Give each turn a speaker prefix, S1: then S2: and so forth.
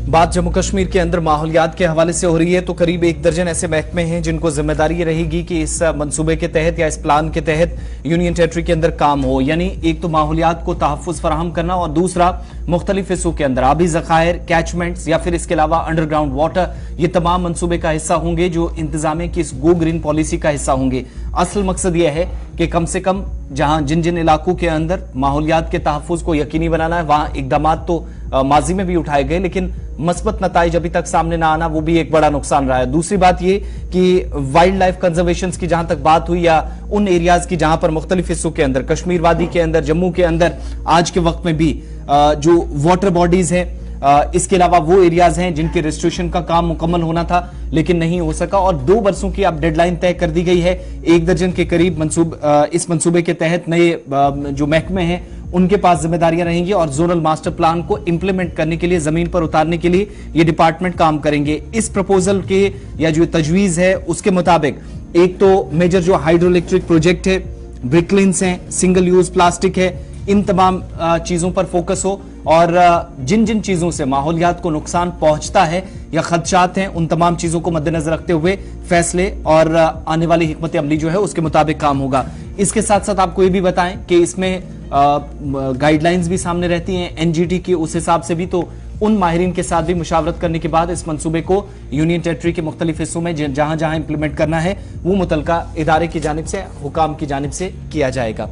S1: बात जम्मू कश्मीर के अंदर माहौलियात के हवाले से हो रही है तो करीब 1 दर्जन ऐसे महकमे हैं जिनको जिम्मेदारी रहेगी कि इस मंसूबे के तहत या इस प्लान के तहत यूनियन टेरिटरी के अंदर काम हो। यानी एक तो माहौलियात को तहफ़्फ़ुज़ फराहम करना और दूसरा मुख्तलिफ हिस्सों के अंदर आबी ज़खायर, कैचमेंट्स या फिर इसके अलावा अंडरग्राउंड वाटर, ये तमाम मंसूबे का हिस्सा होंगे जो इंतजामिया की इस गो ग्रीन पॉलिसी का हिस्सा होंगे। असल मकसद यह है कि कम से कम जहां जिन जिन इलाकों के अंदर माहौलियात के तहफ़्फ़ुज़ को यकीनी बनाना है वहां इक़दामात तो माजी में भी उठाए गए, लेकिन मस्बत नताइज अभी तक सामने ना आना वो भी एक बड़ा नुकसान रहा है। दूसरी बात ये कि वाइल्ड लाइफ कंजर्वेशन की जहां तक बात हुई या उन एरियाज की जहां पर मुख्तलिफ हिस्सों के अंदर, कश्मीर वादी के अंदर, जम्मू के अंदर आज के वक्त में भी जो वाटर बॉडीज हैं, इसके अलावा वो एरियाज हैं जिनके रजिस्ट्रेशन का काम मुकम्मल होना था लेकिन नहीं हो सका और 2 बरसों की अब डेडलाइन तय कर दी गई है। 1 दर्जन के करीब इस मंसूबे के तहत नए जो महकमे हैं उनके पास जिम्मेदारियां रहेंगी और जोनल मास्टर प्लान को इंप्लीमेंट करने के लिए, जमीन पर उतारने के लिए ये डिपार्टमेंट काम करेंगे। इस प्रपोजल के या जो तजवीज है उसके मुताबिक एक तो मेजर जो हाइड्रो इलेक्ट्रिक प्रोजेक्ट है, ब्रिकलिन्स हैं, सिंगल यूज प्लास्टिक है, इन तमाम चीजों पर फोकस हो और जिन जिन चीजों से माहौलियात को नुकसान पहुंचता है या खदशात हैं उन तमाम चीजों को मद्देनजर रखते हुए फैसले और आने वाली हिकमत अमली जो है उसके मुताबिक काम होगा। इसके साथ साथ आपको ये भी बताएं कि इसमें गाइडलाइंस भी सामने रहती हैं एनजीटी की, उस हिसाब से भी तो उन माहिरीन के साथ भी मुशावरत करने के बाद इस मंसूबे को यूनियन टेरिटरी के मुख्तलिफ हिस्सों में जहां जहां इंप्लीमेंट करना है वो मुतलका इदारे की जानिब से, हुकाम की जानिब से किया जाएगा।